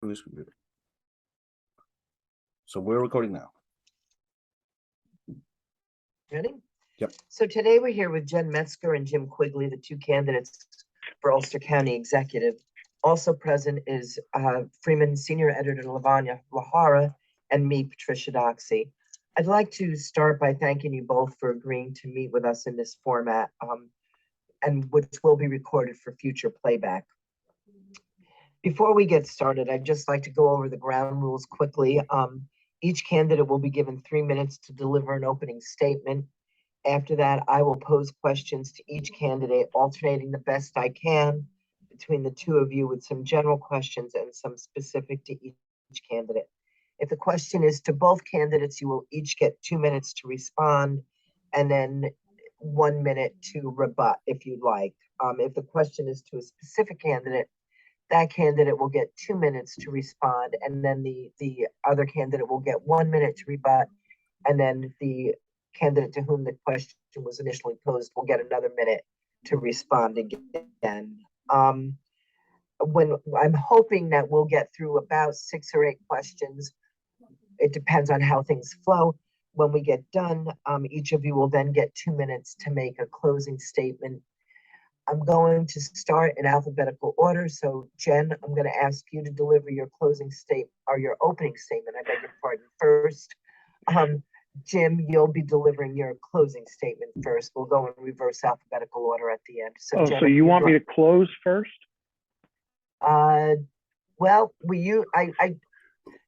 from this computer. So we're recording now. Ready? Yep. So today we're here with Jen Metzger and Jim Quigley, the two candidates for Ulster County Executive. Also present is Freeman Senior Editor Lavanya Lahara and me, Patricia Doxey. I'd like to start by thanking you both for agreeing to meet with us in this format, and which will be recorded for future playback. Before we get started, I'd just like to go over the ground rules quickly. Each candidate will be given 3 minutes to deliver an opening statement. After that, I will pose questions to each candidate, alternating the best I can between the two of you with some general questions and some specific to each candidate. If the question is to both candidates, you will each get 2 minutes to respond and then 1 minute to rebut if you'd like. If the question is to a specific candidate, that candidate will get 2 minutes to respond, and then the other candidate will get 1 minute to rebut, and then the candidate to whom the question was initially posed will get another minute to respond again. When I'm hoping that we'll get through about 6 or 8 questions. It depends on how things flow. When we get done, each of you will then get 2 minutes to make a closing statement. I'm going to start in alphabetical order. So Jen, I'm going to ask you to deliver your closing statement or your opening statement. I beg your pardon first. Jim, you'll be delivering your closing statement first. We'll go in reverse alphabetical order at the end. So, Jen, so you want me to close first? Well, I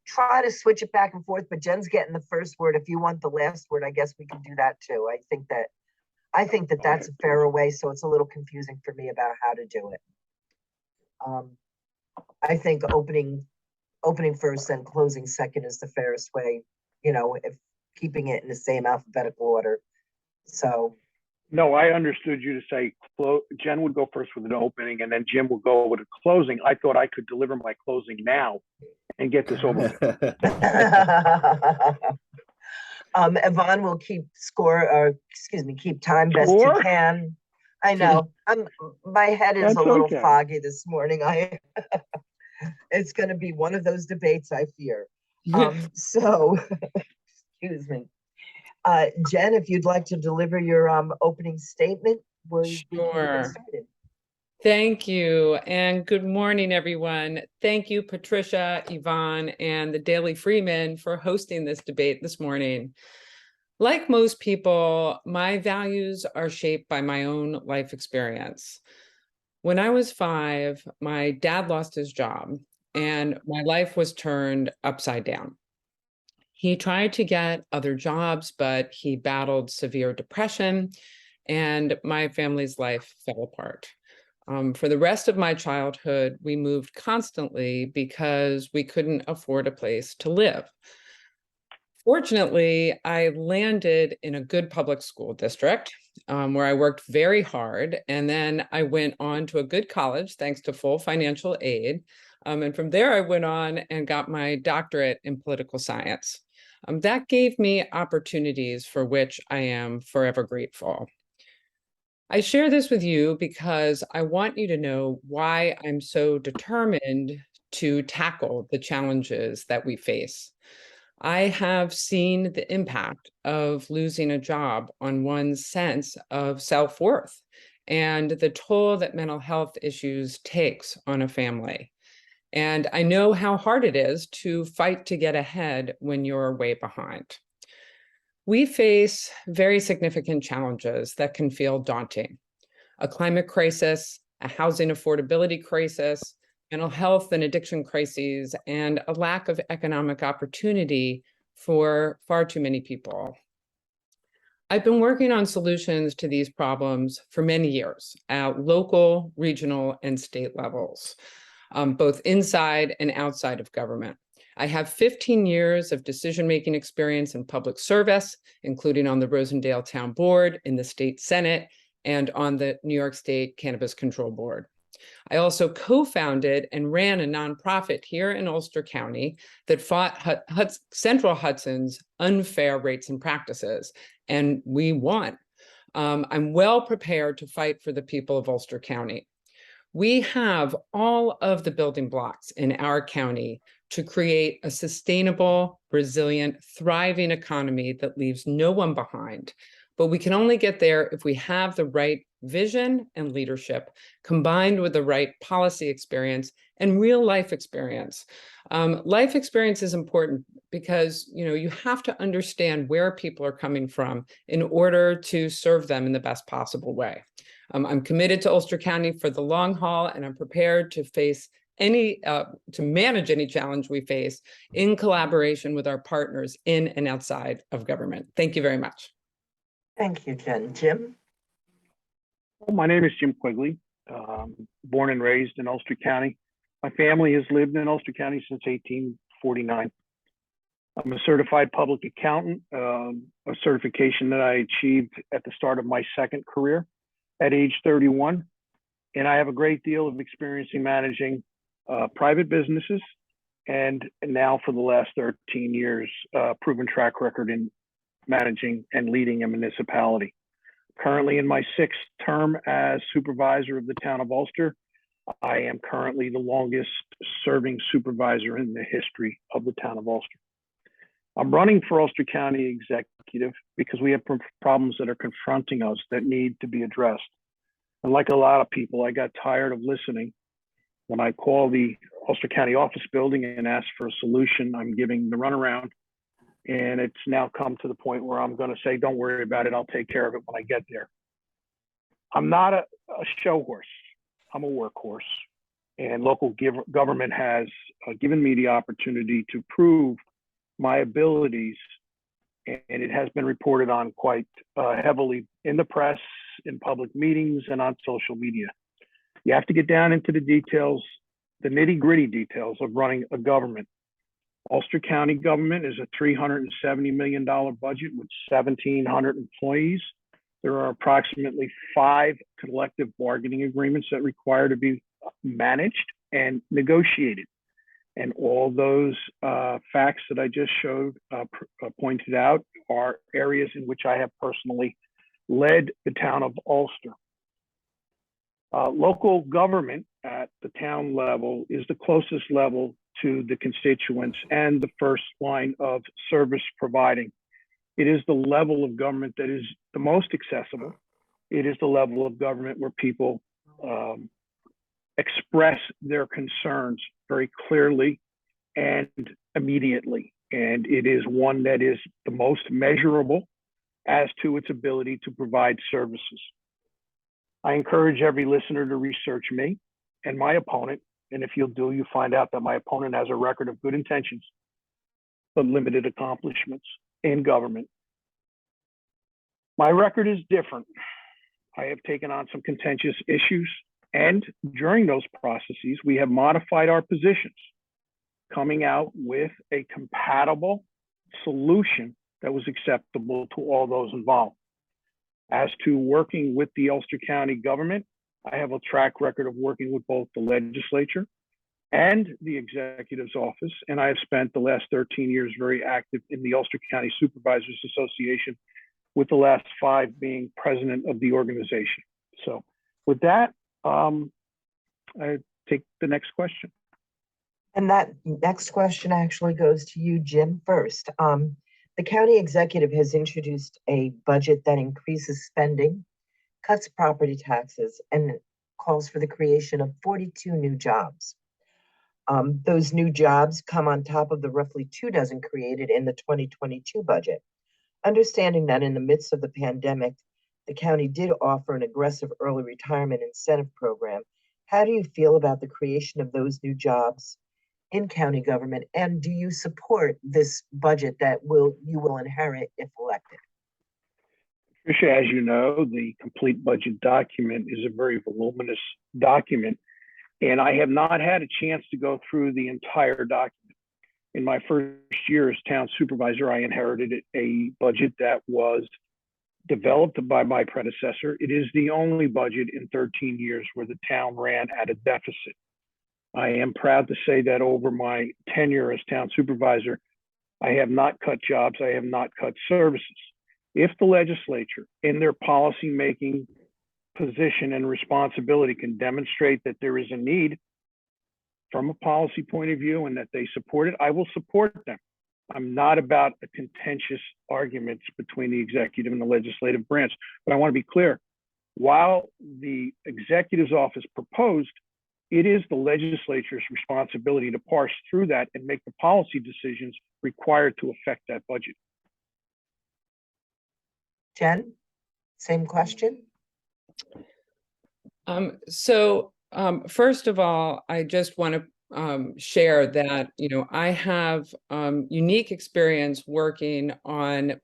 try to switch it back and forth, but Jen's getting the first word. If you want the last word, I guess we can do that too. I think that that's a fairer way, so it's a little confusing for me about how to do it. I think opening first and closing second is the fairest way, if keeping it in the same alphabetical order. So. No, I understood you to say Jen would go first with an opening and then Jim will go with a closing. I thought I could deliver my closing now and get this over with. Yvonne will keep keep time best Score? he can. I know. My head is a little foggy this morning. It's going to be one of those debates, I fear. So, excuse me. Jen, if you'd like to deliver your opening statement, we can get started. Thank you, and good morning, everyone. Thank you, Patricia, Yvonne, and the Daily Freeman for hosting this debate this morning. Like most people, my values are shaped by my own life experience. When I was 5, my dad lost his job, and my life was turned upside down. He tried to get other jobs, but he battled severe depression, and my family's life fell apart. For the rest of my childhood, we moved constantly because we couldn't afford a place to live. Fortunately, I landed in a good public school district where I worked very hard, and then I went on to a good college thanks to full financial aid. And from there, I went on and got my doctorate in political science. That gave me opportunities for which I am forever grateful. I share this with you because I want you to know why I'm so determined to tackle the challenges that we face. I have seen the impact of losing a job on one's sense of self-worth and the toll that mental health issues takes on a family. And I know how hard it is to fight to get ahead when you're way behind. We face very significant challenges that can feel daunting: a climate crisis, a housing affordability crisis, mental health and addiction crises, and a lack of economic opportunity for far too many people. I've been working on solutions to these problems for many years at local, regional, and state levels, both inside and outside of government. I have 15 years of decision-making experience in public service, including on the Rosendale Town Board, in the state Senate, and on the New York State Cannabis Control Board. I also co-founded and ran a nonprofit here in Ulster County that fought Central Hudson's unfair rates and practices, and we won. I'm well prepared to fight for the people of Ulster County. We have all of the building blocks in our county to create a sustainable, resilient, thriving economy that leaves no one behind. But we can only get there if we have the right vision and leadership combined with the right policy experience and real life experience. Life experience is important because you have to understand where people are coming from in order to serve them in the best possible way. I'm committed to Ulster County for the long haul, and I'm prepared to to manage any challenge we face in collaboration with our partners in and outside of government. Thank you very much. Thank you, Jen. Jim? Well, my name is Jim Quigley, born and raised in Ulster County. My family has lived in Ulster County since 1849. I'm a certified public accountant, a certification that I achieved at the start of my second career at age 31. And I have a great deal of experience in managing private businesses, and now for the last 13 years, proven track record in managing and leading a municipality. Currently in my 6th term as supervisor of the town of Ulster. I am currently the longest serving supervisor in the history of the town of Ulster. I'm running for Ulster County Executive because we have problems that are confronting us that need to be addressed. And like a lot of people, I got tired of listening. When I call the Ulster County office building and ask for a solution, I'm giving the runaround. And it's now come to the point where I'm going to say, don't worry about it. I'll take care of it when I get there. I'm not a show horse. I'm a workhorse. And local government has given me the opportunity to prove my abilities. And it has been reported on quite heavily in the press, in public meetings, and on social media. You have to get down into the details, the nitty-gritty details of running a government. Ulster County government is a $370 million budget with 1,700 employees. There are approximately 5 collective bargaining agreements that require to be managed and negotiated. And all those facts that I just showed, pointed out, are areas in which I have personally led the town of Ulster. Local government at the town level is the closest level to the constituents and the first line of service providing. It is the level of government that is the most accessible. It is the level of government where people express their concerns very clearly and immediately. And it is one that is the most measurable as to its ability to provide services. I encourage every listener to research me and my opponent. And if you'll find out that my opponent has a record of good intentions, but limited accomplishments in government. My record is different. I have taken on some contentious issues, and during those processes, we have modified our positions, coming out with a compatible solution that was acceptable to all those involved. As to working with the Ulster County government, I have a track record of working with both the legislature and the executive's office, and I have spent the last 13 years very active in the Ulster County Supervisors Association, with the last 5 being president of the organization. So with that, I take the next question. And that next question actually goes to you, Jim, first. The county executive has introduced a budget that increases spending, cuts property taxes, and calls for the creation of 42 new jobs. Those new jobs come on top of the roughly 2 dozen created in the 2022 budget. Understanding that in the midst of the pandemic, the county did offer an aggressive early retirement incentive program, how do you feel about the creation of those new jobs in county government? And do you support this budget that you will inherit if elected? Tricia, as you know, the complete budget document is a very voluminous document, and I have not had a chance to go through the entire document. In my first year as town supervisor, I inherited a budget that was developed by my predecessor. It is the only budget in 13 years where the town ran at a deficit. I am proud to say that over my tenure as town supervisor, I have not cut jobs, I have not cut services. If the legislature in their policymaking position and responsibility can demonstrate that there is a need from a policy point of view and that they support it, I will support them. I'm not about the contentious arguments between the executive and the legislative branch, but I want to be clear. While the executive's office proposed, it is the legislature's responsibility to parse through that and make the policy decisions required to affect that budget. Jen, same question? First of all, I just want to share that, I have unique experience working on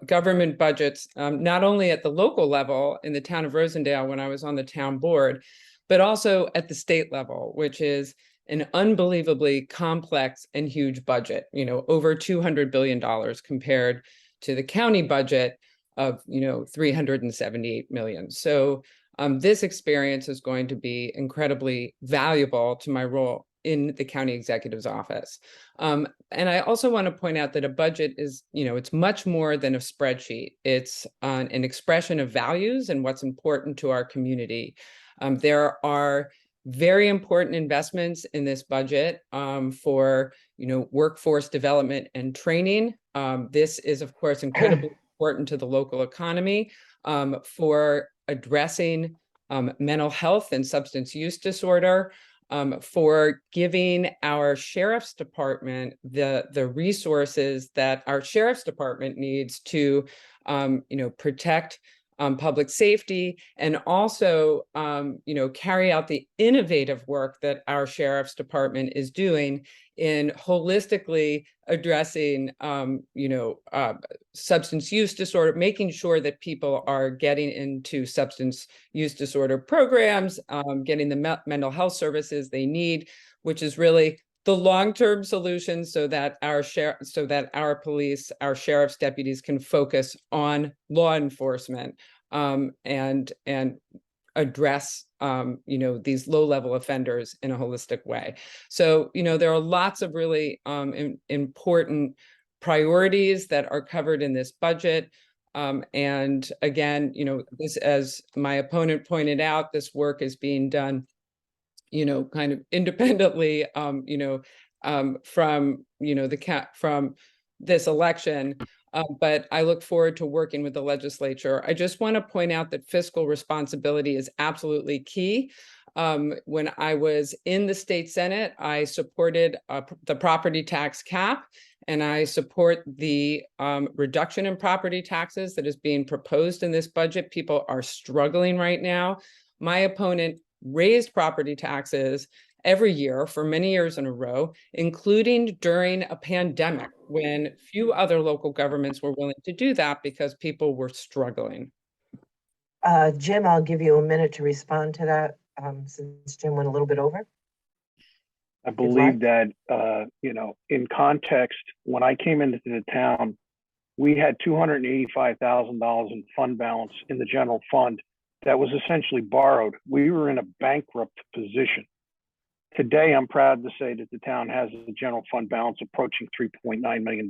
government budgets, not only at the local level in the town of Rosendale when I was on the town board, but also at the state level, which is an unbelievably complex and huge budget, over $200 billion compared to the county budget of, $378 million. So this experience is going to be incredibly valuable to my role in the county executive's office. And I also want to point out that a budget is, it's much more than a spreadsheet. It's an expression of values and what's important to our community. There are very important investments in this budget for, workforce development and training. This is, of course, incredibly important to the local economy for addressing mental health and substance use disorder, for giving our sheriff's department the resources that our sheriff's department needs to, protect public safety and also, carry out the innovative work that our sheriff's department is doing in holistically addressing, substance use disorder, making sure that people are getting into substance use disorder programs, getting the mental health services they need, which is really the long-term solution so that our police, our sheriff's deputies can focus on law enforcement and address these low-level offenders in a holistic way. So there are lots of really important priorities that are covered in this budget. And again, this, as my opponent pointed out, this work is being done kind of independently, from from this election. But I look forward to working with the legislature. I just want to point out that fiscal responsibility is absolutely key. When I was in the state Senate, I supported the property tax cap, and I support the reduction in property taxes that is being proposed in this budget. People are struggling right now. My opponent raised property taxes every year for many years in a row, including during a pandemic when few other local governments were willing to do that because people were struggling. Jim, I'll give you a minute to respond to that since Jim went a little bit over. I believe that, in context, when I came into the town, we had $285,000 in fund balance in the general fund that was essentially borrowed. We were in a bankrupt position. Today, I'm proud to say that the town has a general fund balance approaching $3.9 million.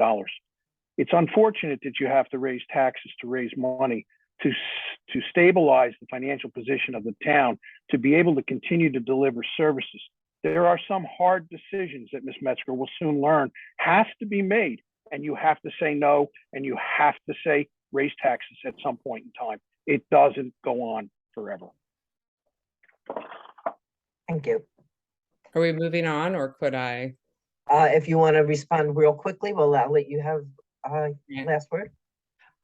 It's unfortunate that you have to raise taxes to raise money to stabilize the financial position of the town, to be able to continue to deliver services. There are some hard decisions that Ms. Metzger will soon learn has to be made, and you have to say no, and you have to say raise taxes at some point in time. It doesn't go on forever. Thank you. Are we moving on, or could I? If you want to respond real quickly, well, I'll let you have last word.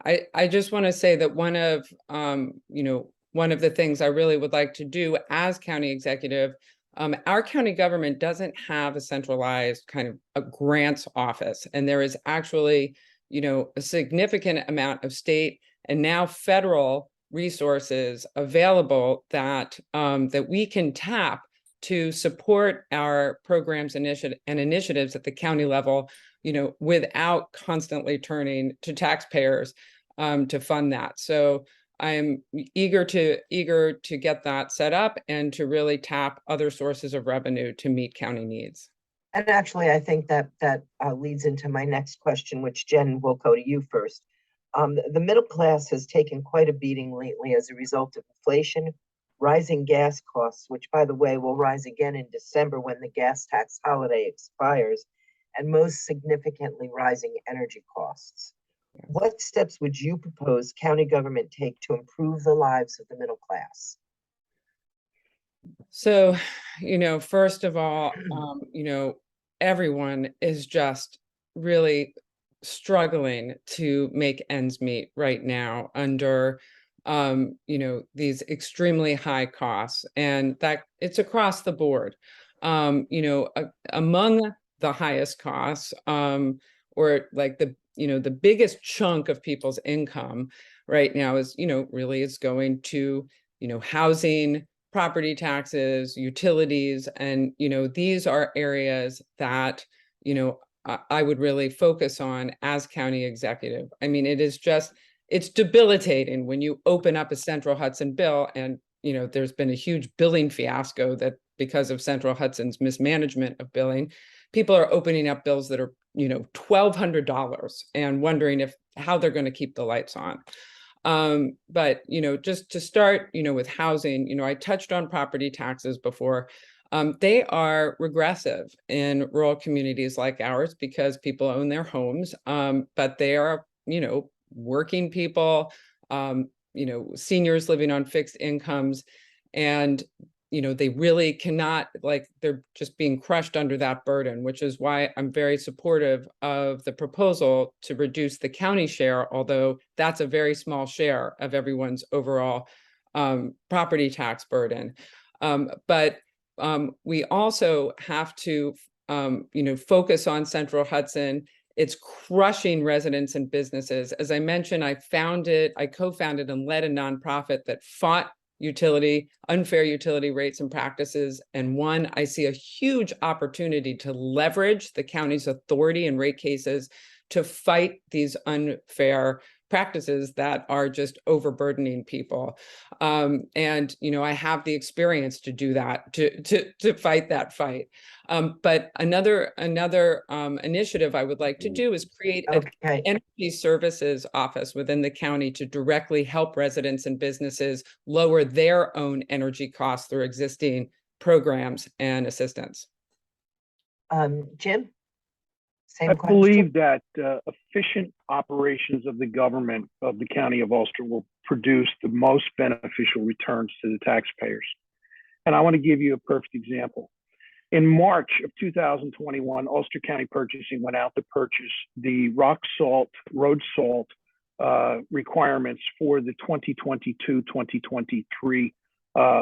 I just want to say that one of the things I really would like to do as county executive, our county government doesn't have a centralized kind of a grants office, and there is actually, a significant amount of state and now federal resources available that that we can tap to support our programs and initiatives at the county level, without constantly turning to taxpayers to fund that. So I'm eager to get that set up and to really tap other sources of revenue to meet county needs. And actually, I think that leads into my next question, which Jen will go to you first. The middle class has taken quite a beating lately as a result of inflation, rising gas costs, which, by the way, will rise again in December when the gas tax holiday expires, and most significantly, rising energy costs. What steps would you propose county government take to improve the lives of the middle class? So, first of all, everyone is just really struggling to make ends meet right now under, these extremely high costs, and that it's across the board. Among the highest costs, or like the biggest chunk of people's income right now is, really is going to, housing, property taxes, utilities, and these are areas that I would really focus on as county executive. I mean, it's debilitating when you open up a Central Hudson bill and there's been a huge billing fiasco that because of Central Hudson's mismanagement of billing, people are opening up bills that are $1,200 and wondering how they're going to keep the lights on. But just to start with housing, I touched on property taxes before. They are regressive in rural communities like ours because people own their homes, but they are working people, seniors living on fixed incomes, and they really cannot, they're just being crushed under that burden, which is why I'm very supportive of the proposal to reduce the county share, although that's a very small share of everyone's overall property tax burden. But we also have to, focus on Central Hudson. It's crushing residents and businesses. As I mentioned, I co-founded and led a nonprofit that fought unfair utility rates and practices. And I see a huge opportunity to leverage the county's authority in rate cases to fight these unfair practices that are just overburdening people. And I have the experience to do that, to fight that fight. But another initiative I would like to do is create an energy services office within the county to directly help residents and businesses lower their own energy costs through existing programs and assistance. Jim? I believe that efficient operations of the government of the County of Ulster will produce the most beneficial returns to the taxpayers. And I want to give you a perfect example. In March of 2021, Ulster County Purchasing went out to purchase the rock salt, road salt requirements for the 2022-2023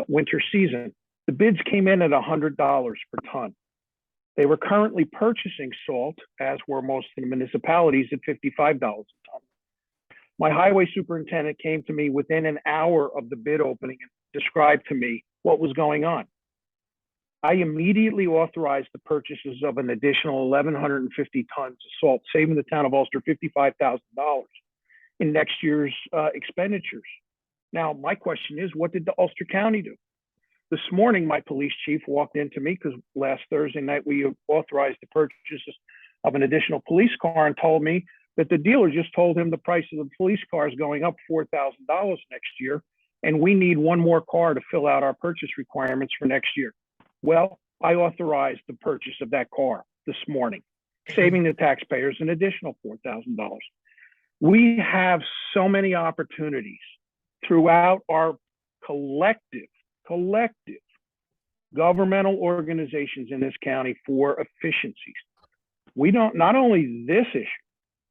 winter season. The bids came in at $100 per ton. They were currently purchasing salt, as were most of the municipalities, at $55 a ton. My highway superintendent came to me within an hour of the bid opening and described to me what was going on. I immediately authorized the purchases of an additional 1,150 tons of salt, saving the town of Ulster $55,000 in next year's expenditures. Now, my question is, what did the Ulster County do? This morning, my police chief walked into me because last Thursday night we authorized the purchases of an additional police car and told me that the dealer just told him the price of the police car is going up $4,000 next year, and we need one more car to fill out our purchase requirements for next year. Well, I authorized the purchase of that car this morning, saving the taxpayers an additional $4,000. We have so many opportunities throughout our collective governmental organizations in this county for efficiencies. We don't, not only this issue,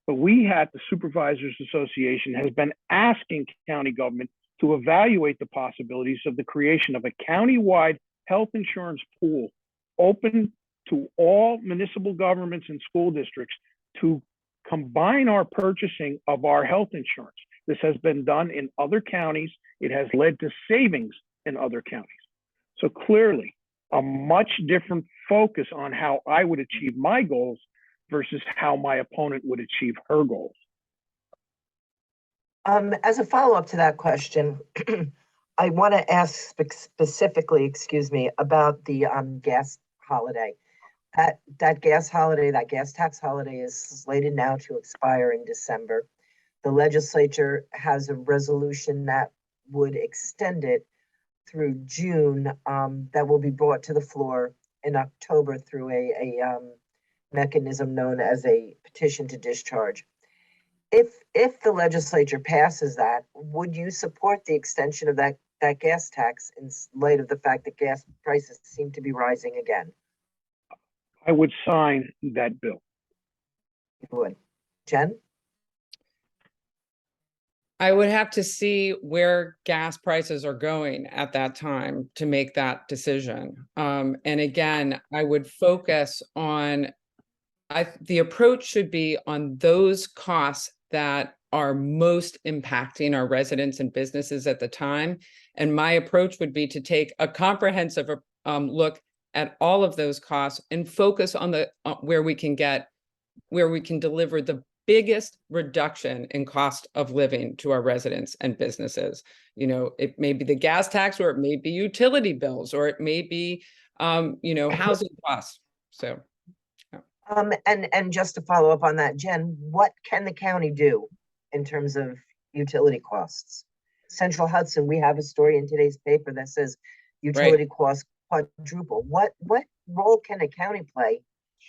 but we at the Supervisors Association has been asking county government to evaluate the possibilities of the creation of a countywide health insurance pool open to all municipal governments and school districts to combine our purchasing of our health insurance. This has been done in other counties. It has led to savings in other counties. So clearly, a much different focus on how I would achieve my goals versus how my opponent would achieve her goals. As a follow-up to that question, I want to ask specifically, about the gas holiday. That gas holiday, that gas tax holiday is slated now to expire in December. the legislature has a resolution that would extend it through June, that will be brought to the floor in October through a mechanism known as a petition to discharge. If the legislature passes that, would you support the extension of that gas tax in light of the fact that gas prices seem to be rising again? I would sign that bill. You would. Jen? I would have to see where gas prices are going at that time to make that decision. And again, I would focus on, the approach should be on those costs that are most impacting our residents and businesses at the time. And my approach would be to take a comprehensive look at all of those costs and focus on the where we can deliver the biggest reduction in cost of living to our residents and businesses. You know, it may be the gas tax, or it may be utility bills, or it may be, housing costs. So. And just to follow up on that, Jen, what can the county do in terms of utility costs? Central Hudson, we have a story in today's paper that says utility costs quadruple. What role can a county play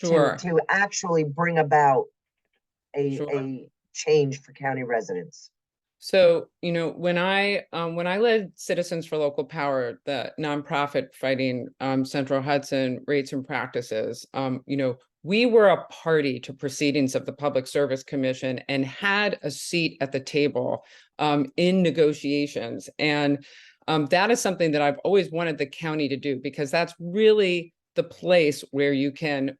to actually bring about a change for county residents? So, when I led Citizens for Local Power, the nonprofit fighting Central Hudson rates and practices, we were a party to proceedings of the Public Service Commission and had a seat at the table in negotiations. And that is something that I've always wanted the county to do, because that's really the place where you can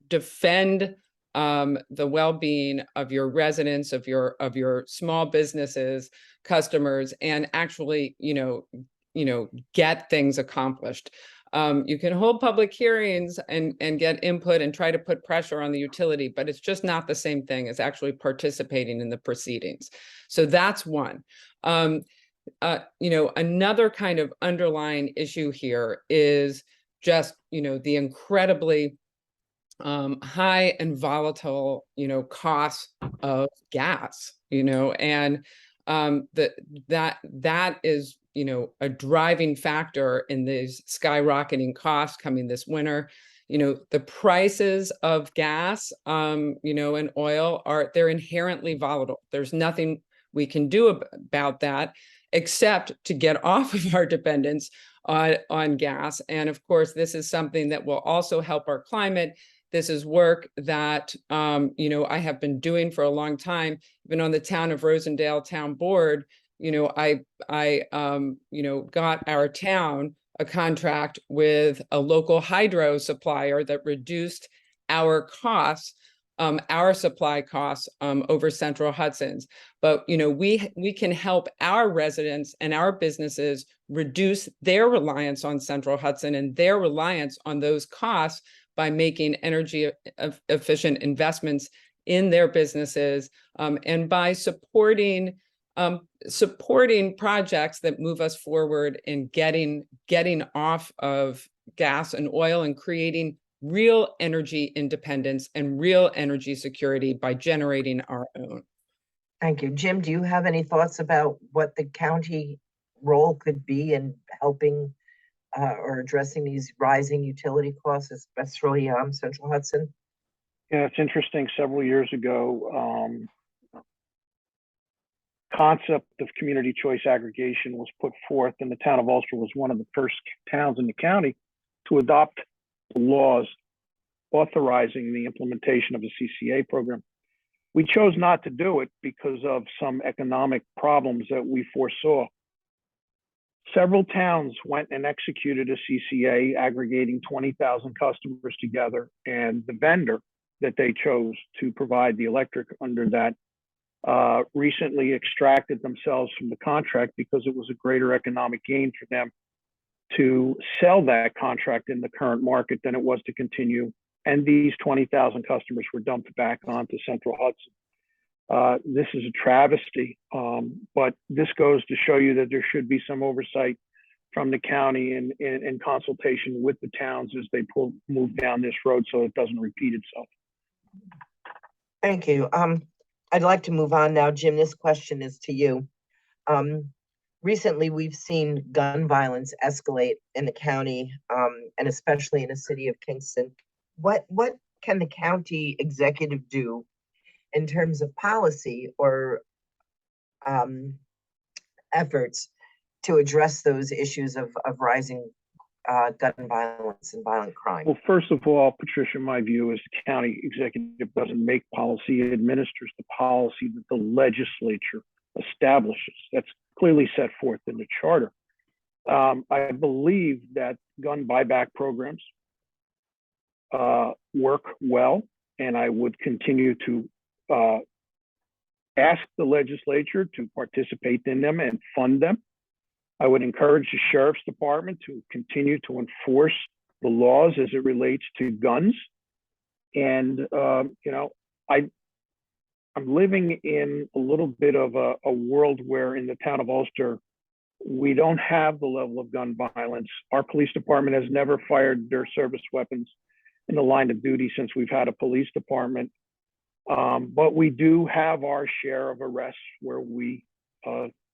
defend the well-being of your residents, of your small businesses, customers, and actually, get things accomplished. You can hold public hearings and get input and try to put pressure on the utility, but it's just not the same thing as actually participating in the proceedings. So that's one. Another kind of underlying issue here is just, the incredibly high and volatile, costs of gas, and that is, a driving factor in these skyrocketing costs coming this winter. The prices of gas, and oil they're inherently volatile. There's nothing we can do about that except to get off of our dependence on gas. And of course, this is something that will also help our climate. This is work that, I have been doing for a long time. Been on the Town of Rosendale Town Board. I got our town a contract with a local hydro supplier that reduced our costs, our supply costs over Central Hudson's. But, we can help our residents and our businesses reduce their reliance on Central Hudson and their reliance on those costs by making energy efficient investments in their businesses, and by supporting projects that move us forward in getting off of gas and oil and creating real energy independence and real energy security by generating our own. Thank you. Jim, do you have any thoughts about what the county role could be in helping or addressing these rising utility costs, especially Central Hudson? Yeah, it's interesting. Several years ago, concept of community choice aggregation was put forth, and the town of Ulster was one of the first towns in the county to adopt laws authorizing the implementation of a CCA program. We chose not to do it because of some economic problems that we foresaw. Several towns went and executed a CCA aggregating 20,000 customers together, and the vendor that they chose to provide the electric under that recently extracted themselves from the contract because it was a greater economic gain for them to sell that contract in the current market than it was to continue. And these 20,000 customers were dumped back onto Central Hudson. This is a travesty, but this goes to show you that there should be some oversight from the county in consultation with the towns as they move down this road so it doesn't repeat itself. Thank you. I'd like to move on now. Jim, this question is to you. Recently, we've seen gun violence escalate in the county, and especially in the city of Kingston. What can the county executive do in terms of policy or efforts to address those issues of rising gun violence and violent crime? Well, first of all, Patricia, my view is the county executive doesn't make policy, it administers the policy that the legislature establishes. That's clearly set forth in the charter. I believe that gun buyback programs work well, and I would continue to ask the legislature to participate in them and fund them. I would encourage the sheriff's department to continue to enforce the laws as it relates to guns. And, you know, I'm living in a little bit of a world where in the town of Ulster, we don't have the level of gun violence. Our police department has never fired their service weapons in the line of duty since we've had a police department. But we do have our share of arrests where we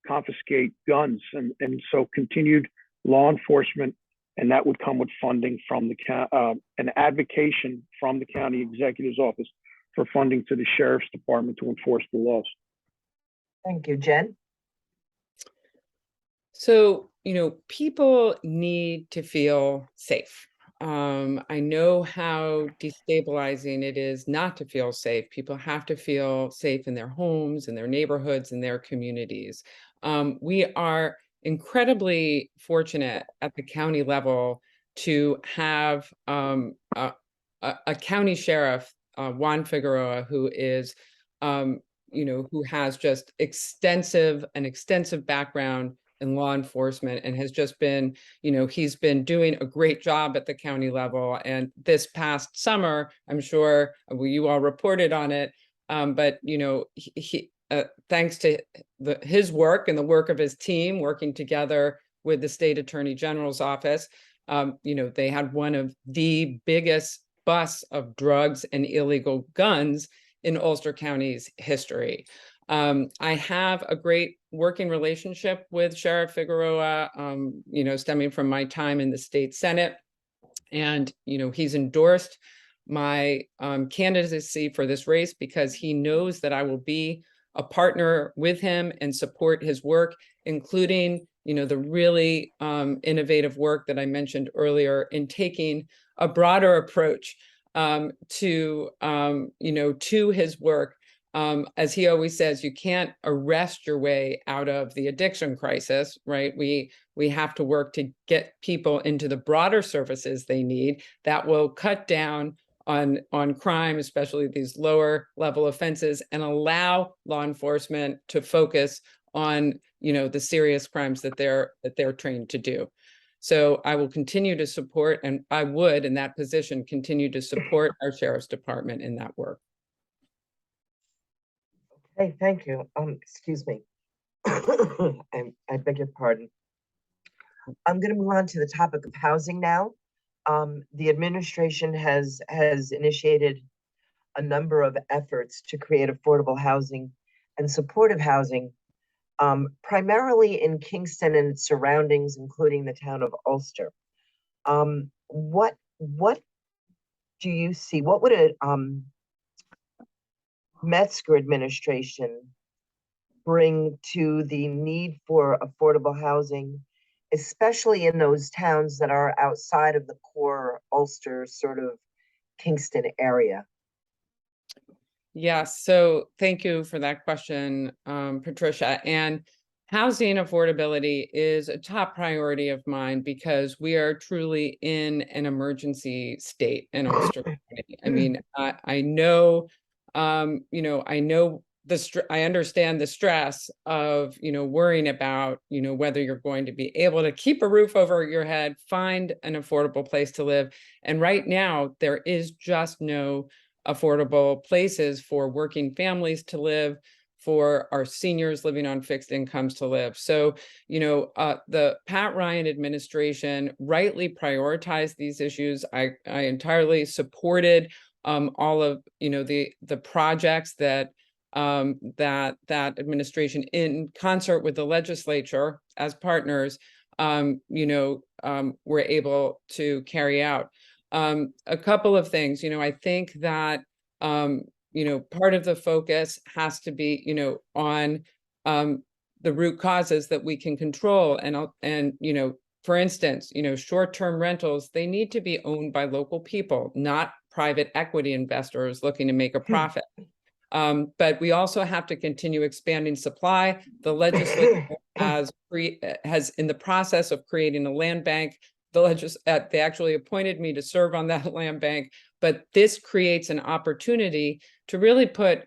confiscate guns, and so continued law enforcement, and that would come with funding from the an advocation from the county executive's office for funding to the sheriff's department to enforce the laws. Thank you, Jen. So, you know, people need to feel safe. I know how destabilizing it is not to feel safe. People have to feel safe in their homes, in their neighborhoods, in their communities. We are incredibly fortunate at the county level to have a county sheriff, Juan Figueroa, who is, you know, who has just an extensive background in law enforcement and has just been, you know, he's been doing a great job at the county level. And this past summer, I'm sure you all reported on it, but, you know, thanks to his work and the work of his team working together with the state attorney general's office, you know, they had one of the biggest busts of drugs and illegal guns in Ulster County's history. I have a great working relationship with Sheriff Figueroa, you know, stemming from my time in the state Senate. And, you know, he's endorsed my candidacy for this race because he knows that I will be a partner with him and support his work, including, you know, the really innovative work that I mentioned earlier in taking a broader approach to, you know, to his work. As he always says, you can't arrest your way out of the addiction crisis, right? We have to work to get people into the broader services they need that will cut down on crime, especially these lower level offenses, and allow law enforcement to focus on, you know, the serious crimes that they're trained to do. So I will continue to support, and I would in that position continue to support our sheriff's department in that work. Okay, thank you. Excuse me. I beg your pardon. I'm going to move on to the topic of housing now. The administration has initiated a number of efforts to create affordable housing and supportive housing, primarily in Kingston and its surroundings, including the town of Ulster. What do you see? What would a Metzger administration bring to the need for affordable housing, especially in those towns that are outside of the core Ulster sort of Kingston area? Yes, so thank you for that question, Patricia. And housing affordability is a top priority of mine because we are truly in an emergency state in Ulster County. I mean, I know, you know, I understand the stress of, you know, worrying about, you know, whether you're going to be able to keep a roof over your head, find an affordable place to live. And right now, there is just no affordable places for working families to live, for our seniors living on fixed incomes to live. So, you know, the Pat Ryan administration rightly prioritized these issues. I entirely supported all of, you know, the projects that that administration, in concert with the legislature as partners, were able to carry out. A couple of things, I think that, part of the focus has to be, on the root causes that we can control. And for instance, short-term rentals, they need to be owned by local people, not private equity investors looking to make a profit. But we also have to continue expanding supply. The legislature has in the process of creating a land bank. They actually appointed me to serve on that land bank, but this creates an opportunity to really put,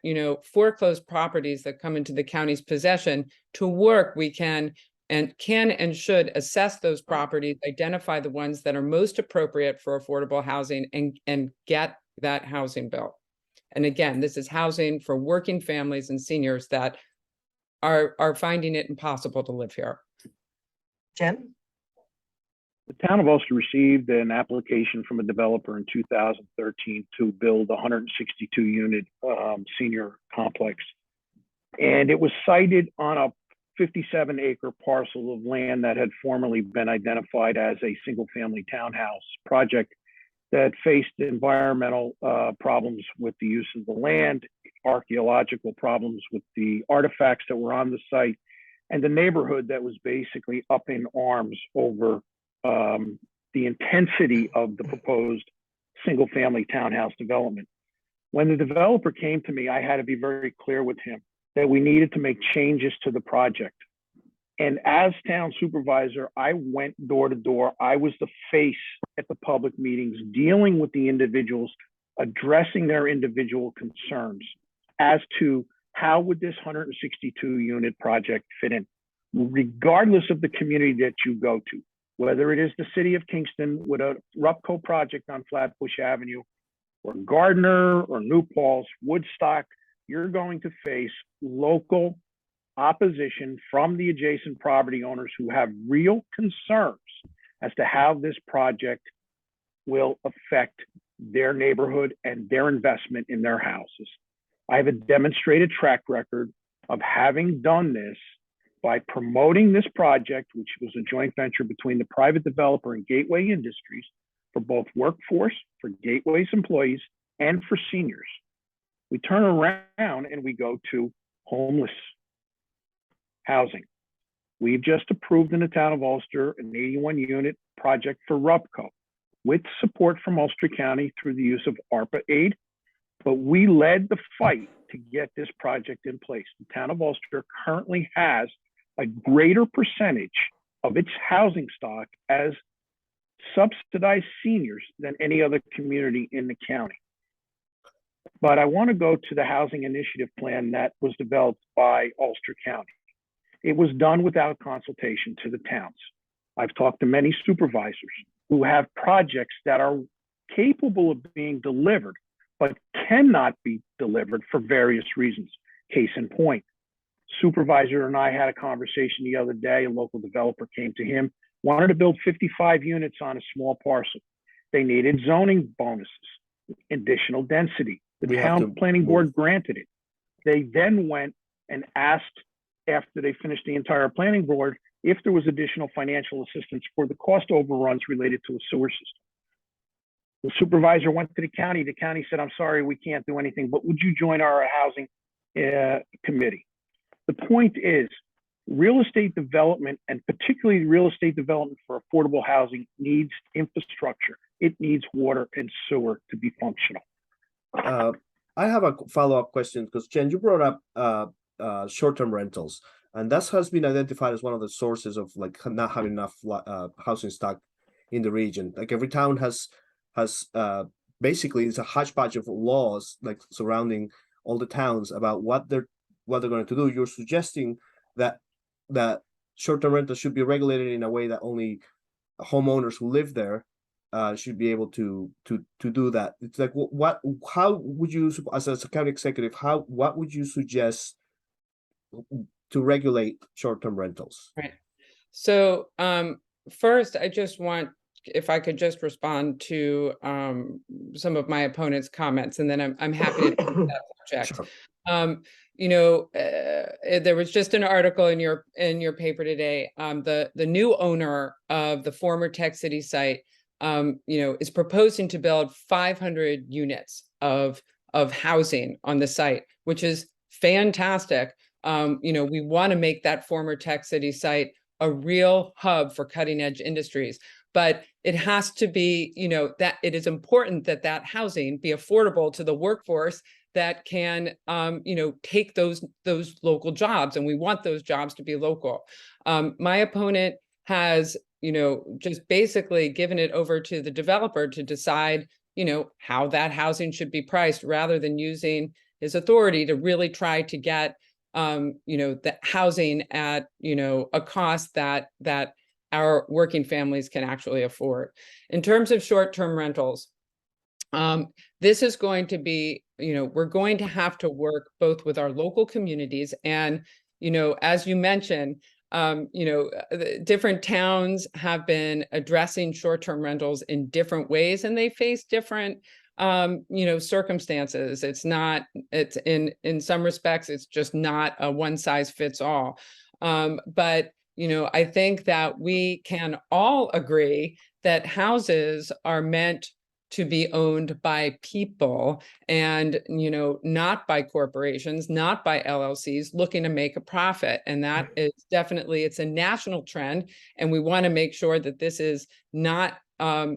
foreclosed properties that come into the county's possession to work. We can and should assess those properties, identify the ones that are most appropriate for affordable housing, and get that housing built. And again, this is housing for working families and seniors that are finding it impossible to live here. Jen? The town of Ulster received an application from a developer in 2013 to build a 162-unit senior complex. And it was sited on a 57-acre parcel of land that had formerly been identified as a single-family townhouse project that faced environmental problems with the use of the land, archaeological problems with the artifacts that were on the site, and the neighborhood that was basically up in arms over the intensity of the proposed single-family townhouse development. When the developer came to me, I had to be very clear with him that we needed to make changes to the project. And as town supervisor, I went door to door. I was the face at the public meetings, dealing with the individuals, addressing their individual concerns as to how would this 162-unit project fit in, regardless of the community that you go to, whether it is the city of Kingston with a Rupco project on Flatbush Avenue, or Gardner, or New Paltz, Woodstock. You're going to face local opposition from the adjacent property owners who have real concerns as to how this project will affect their neighborhood and their investment in their houses. I have a demonstrated track record of having done this by promoting this project, which was a joint venture between the private developer and Gateway Industries for both workforce, for Gateway's employees, and for seniors. We turn around and we go to homeless housing. We've just approved in the town of Ulster an 81-unit project for Rupco with support from Ulster County through the use of ARPA aid, but we led the fight to get this project in place. The town of Ulster currently has a greater percentage of its housing stock as subsidized seniors than any other community in the county. But I want to go to the housing initiative plan that was developed by Ulster County. It was done without consultation to the towns. I've talked to many supervisors who have projects that are capable of being delivered, but cannot be delivered for various reasons. Case in point, supervisor and I had a conversation the other day. A local developer came to him, wanted to build 55 units on a small parcel. They needed zoning bonuses, additional density. The town planning board granted it. They then went and asked, after they finished the entire planning board, if there was additional financial assistance for the cost overruns related to a sewer system. The supervisor went to the county. The county said, I'm sorry, we can't do anything, but would you join our housing committee? The point is, real estate development, and particularly real estate development for affordable housing, needs infrastructure. It needs water and sewer to be functional. I have a follow-up question because, Jen, you brought up short-term rentals, and that has been identified as one of the sources of like not having enough housing stock in the region. Like every town has basically it's a hodgepodge of laws like surrounding all the towns about what they're going to do. You're suggesting that short-term rentals should be regulated in a way that only homeowners who live there should be able to do that. It's like how would you, as a county executive, what would you suggest to regulate short-term rentals? Right. So first, I just want if I could just respond to some of my opponent's comments, and then I'm happy to take that subject. Sure. There was just an article in your paper today. The new owner of the former Tech City site, is proposing to build 500 units of housing on the site, which is fantastic. We want to make that former Tech City site a real hub for cutting edge industries, but it has to be, that it is important that that housing be affordable to the workforce that can, take those local jobs, and we want those jobs to be local. My opponent has, just basically given it over to the developer to decide, how that housing should be priced, rather than using his authority to really try to get, the housing at, a cost that our working families can actually afford. In terms of short-term rentals, this is going to be, we're going to have to work both with our local communities and, as you mentioned, different towns have been addressing short-term rentals in different ways, and they face different, circumstances. It's in some respects, it's just not a one size fits all. But, I think that we can all agree that houses are meant to be owned by people and, not by corporations, not by LLCs looking to make a profit. And that is definitely, it's a national trend. And we want to make sure that this is not,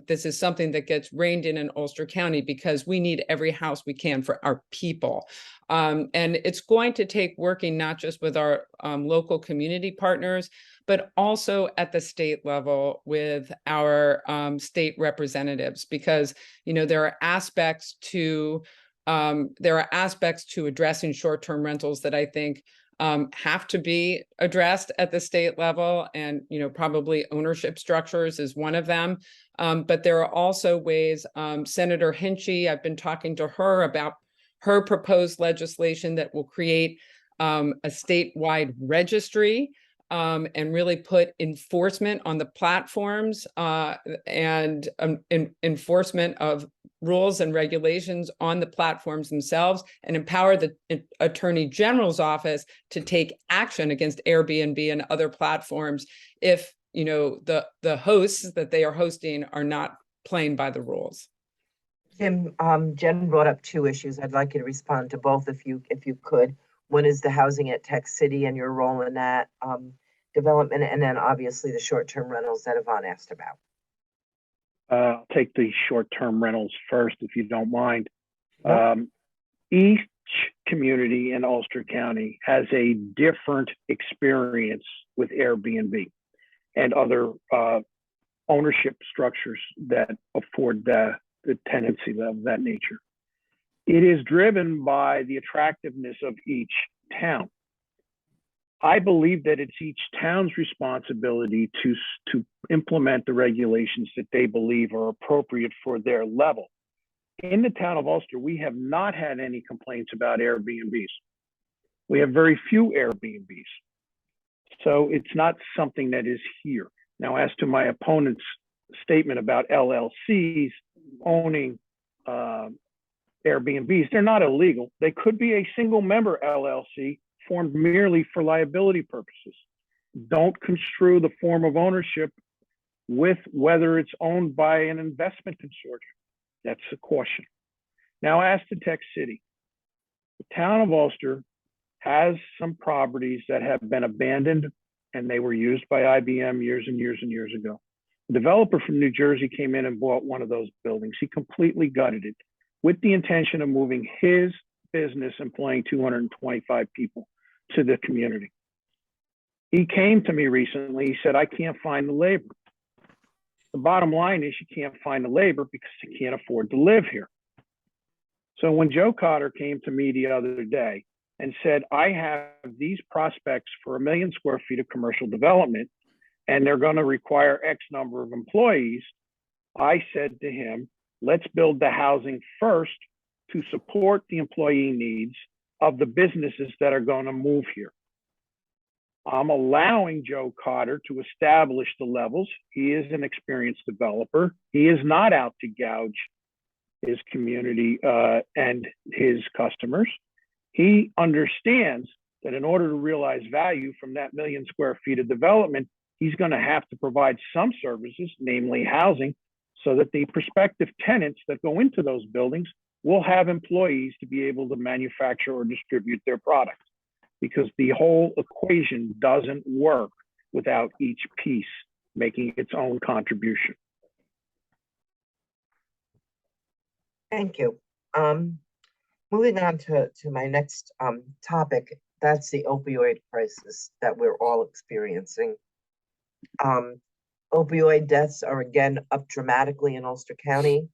this is something that gets reined in Ulster County, because we need every house we can for our people. And it's going to take working not just with our local community partners, but also at the state level with our state representatives, because there are aspects to addressing short-term rentals that I think have to be addressed at the state level, and probably ownership structures is one of them. But there are also ways. Senator Hinchy, I've been talking to her about her proposed legislation that will create a statewide registry, and really put enforcement on the platforms, and enforcement of rules and regulations on the platforms themselves, and empower the Attorney General's office to take action against Airbnb and other platforms if the hosts that they are hosting are not playing by the rules. Jim, Jen brought up two issues. I'd like you to respond to both if you could. One is the housing at Tech City and your role in that development, and then obviously the short-term rentals that Yvonne asked about. I'll take the short-term rentals first, if you don't mind. Yep. Each community in Ulster County has a different experience with Airbnb and other ownership structures that afford the tendency of that nature. It is driven by the attractiveness of each town. I believe that it's each town's responsibility to implement the regulations that they believe are appropriate for their level. In the town of Ulster, we have not had any complaints about Airbnbs. We have very few Airbnbs. So it's not something that is here. Now, as to my opponent's statement about LLCs owning Airbnbs, they're not illegal. They could be a single member LLC formed merely for liability purposes. Don't construe the form of ownership with whether it's owned by an investment consortium. That's a caution. Now, as to Tech City, the town of Ulster has some properties that have been abandoned, and they were used by IBM years and years and years ago. The developer from New Jersey came in and bought one of those buildings. He completely gutted it with the intention of moving his business, employing 225 people, to the community. He came to me recently. He said, I can't find the labor. The bottom line is you can't find the labor because you can't afford to live here. So when Joe Cotter came to me the other day and said, I have these prospects for 1 million square feet of commercial development, and they're going to require X number of employees, I said to him, let's build the housing first to support the employee needs of the businesses that are going to move here. I'm allowing Joe Cotter to establish the levels. He is an experienced developer. He is not out to gouge his community and his customers. He understands that in order to realize value from that 1 million square feet of development, he's going to have to provide some services, namely housing, so that the prospective tenants that go into those buildings will have employees to be able to manufacture or distribute their products, because the whole equation doesn't work without each piece making its own contribution. Thank you. Moving on to my next topic, that's the opioid crisis that we're all experiencing. Opioid deaths are again up dramatically in Ulster County.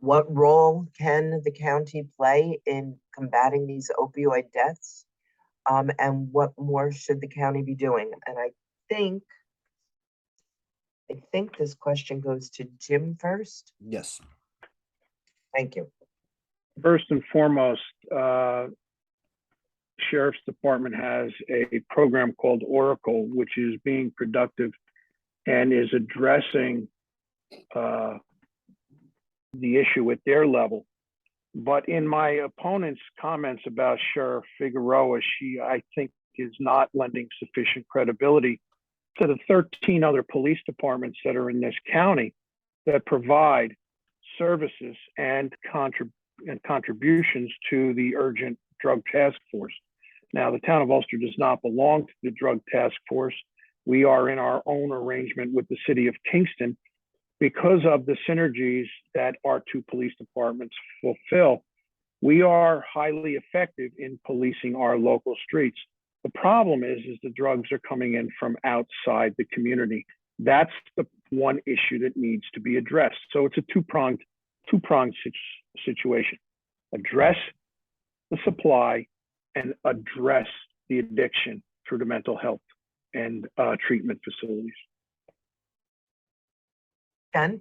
What role can the county play in combating these opioid deaths? And what more should the county be doing? And I think this question goes to Jim first. Yes. Thank you. First and foremost, Sheriff's Department has a program called Oracle, which is being productive and is addressing the issue at their level. But in my opponent's comments about Sheriff Figueroa, she, I think, is not lending sufficient credibility to the 13 other police departments that are in this county that provide services and contributions to the urgent drug task force. Now, the town of Ulster does not belong to the drug task force. We are in our own arrangement with the city of Kingston. Because of the synergies that our two police departments fulfill, we are highly effective in policing our local streets. The problem is the drugs are coming in from outside the community. That's the one issue that needs to be addressed. So it's a two-pronged situation. Address the supply and address the addiction through the mental health and treatment facilities. Jen?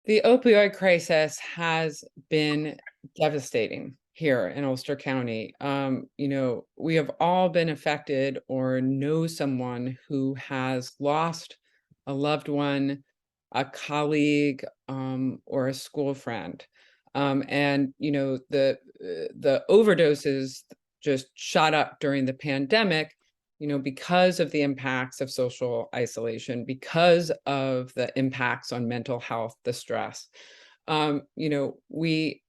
The opioid crisis has been devastating here in Ulster County. You know, we have all been affected or know someone who has lost a loved one, a colleague, or a school friend. And, you know, the overdoses just shot up during the pandemic, you know, because of the impacts of social isolation, because of the impacts on mental health, the stress. You know, we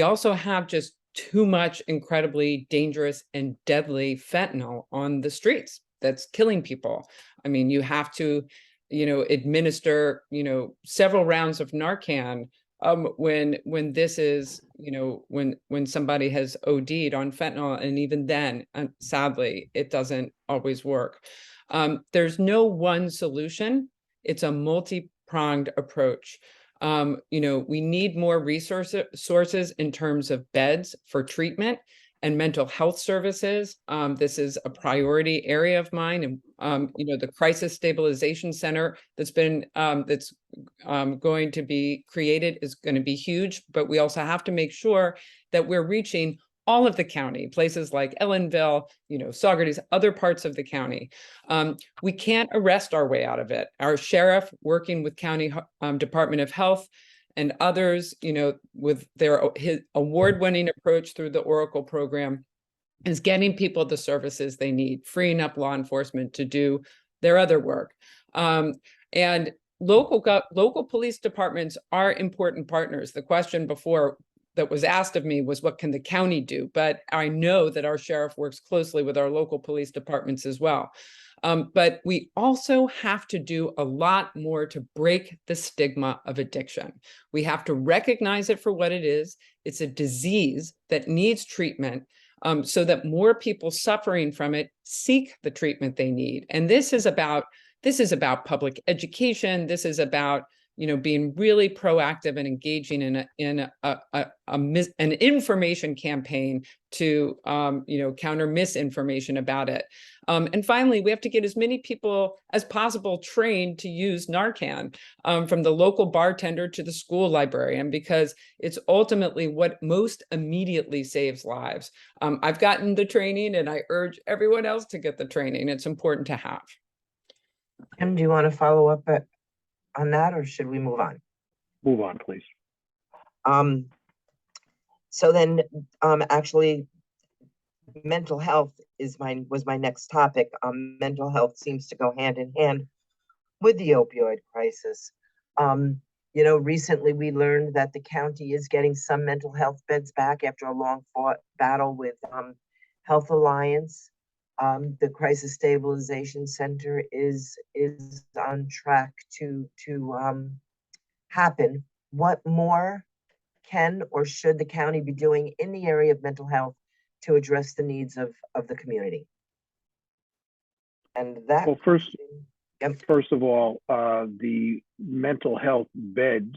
also have just too much incredibly dangerous and deadly fentanyl on the streets that's killing people. I mean, you have to, you know, administer, you know, several rounds of Narcan when this is, you know, when somebody has OD'd on fentanyl, and even then, sadly, it doesn't always work. There's no one solution. It's a multi-pronged approach. You know, we need more sources in terms of beds for treatment and mental health services. This is a priority area of mine. And, you know, the Crisis Stabilization Center that's been, going to be created is going to be huge, but we also have to make sure that we're reaching all of the county, places like Ellenville, you know, Saugerties, other parts of the county. We can't arrest our way out of it. Our sheriff, working with County Department of Health and others, you know, with his award-winning approach through the Oracle program, is getting people the services they need, freeing up law enforcement to do their other work. And local police departments are important partners. The question before that was asked of me was, what can the county do? But I know that our sheriff works closely with our local police departments as well. But we also have to do a lot more to break the stigma of addiction. We have to recognize it for what it is. It's a disease that needs treatment, so that more people suffering from it seek the treatment they need. And this is about public education. This is about, being really proactive and engaging in an information campaign to, counter misinformation about it. And finally, we have to get as many people as possible trained to use Narcan, from the local bartender to the school librarian, because it's ultimately what most immediately saves lives. I've gotten the training, and I urge everyone else to get the training. It's important to have. Tim, do you want to follow up on that, or should we move on? Move on, please. So then, actually, mental health was my next topic. Mental health seems to go hand in hand with the opioid crisis. Recently we learned that the county is getting some mental health beds back after a long fought battle with Health Alliance. The Crisis Stabilization Center is on track to happen. What more can or should the county be doing in the area of mental health to address the needs of the community? And that, well, first of all, the mental health beds,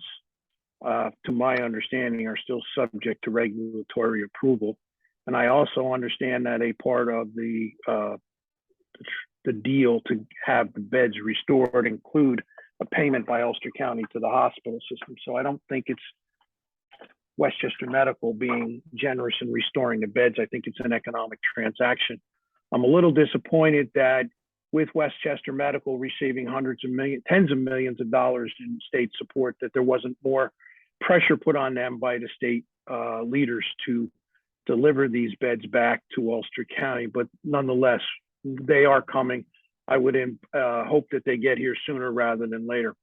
to my understanding, are still subject to regulatory approval. And I also understand that a part of the deal to have the beds restored include a payment by Ulster County to the hospital system. So I don't think it's Westchester Medical being generous in restoring the beds. I think it's an economic transaction. I'm a little disappointed that with Westchester Medical receiving tens of millions of dollars in state support, that there wasn't more pressure put on them by the state leaders to deliver these beds back to Ulster County. But nonetheless, they are coming. I would hope that they get here sooner rather than later.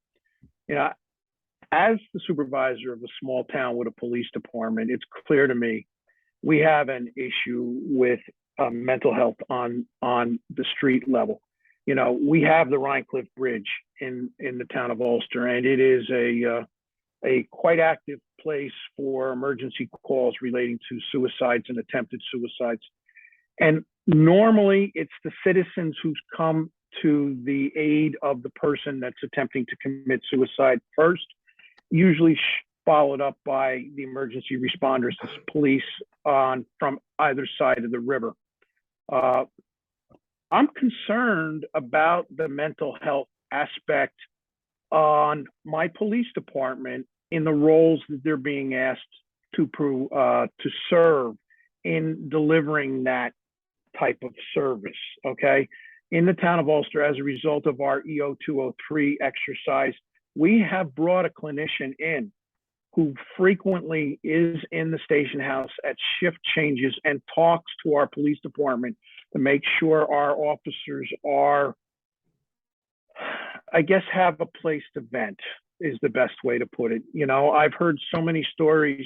As the supervisor of a small town with a police department, it's clear to me we have an issue with mental health on the street level. We have the Rhinecliff Bridge in the town of Ulster, and it is a quite active place for emergency calls relating to suicides and attempted suicides. And normally it's the citizens who come to the aid of the person that's attempting to commit suicide first, usually followed up by the emergency responders, the police from either side of the river. I'm concerned about the mental health aspect on my police department in the roles that they're being asked to serve in delivering that type of service, okay? In the town of Ulster, as a result of our EO 203 exercise, we have brought a clinician in who frequently is in the station house at shift changes and talks to our police department to make sure our officers are, I guess, have a place to vent is the best way to put it. I've heard so many stories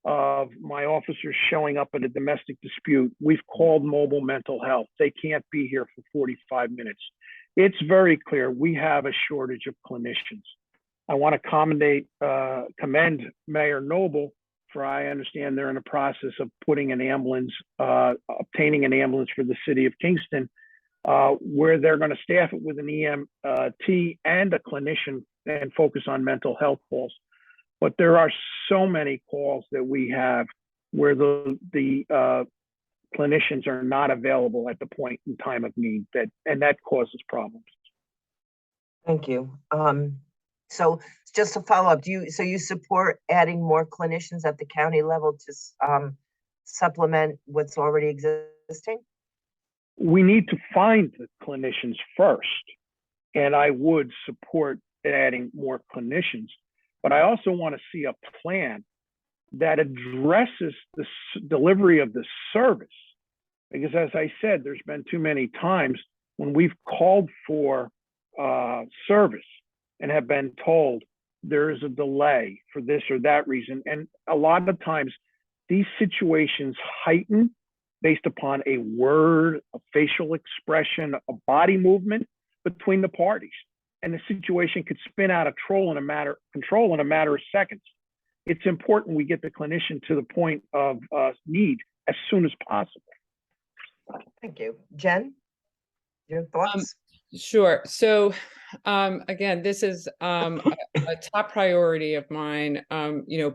of my officers showing up at a domestic dispute. We've called mobile mental health. They can't be here for 45 minutes. It's very clear we have a shortage of clinicians. I want to commend Mayor Noble for, I understand they're in the process of putting an ambulance, obtaining an ambulance for the city of Kingston, where they're going to staff it with an EMT and a clinician and focus on mental health calls. But there are so many calls that we have where the clinicians are not available at the point in time of need, and that causes problems. Thank you. So just to follow up, you support adding more clinicians at the county level to supplement what's already existing? We need to find the clinicians first, and I would support adding more clinicians. But I also want to see a plan that addresses the delivery of the service. Because as I said, there's been too many times when we've called for service and have been told there is a delay for this or that reason. And a lot of times these situations heighten based upon a word, a facial expression, a body movement between the parties. And the situation could spin out of control in a matter of seconds. It's important we get the clinician to the point of need as soon as possible. Thank you. Jen, your thoughts? Sure. So, again, this is a top priority of mine.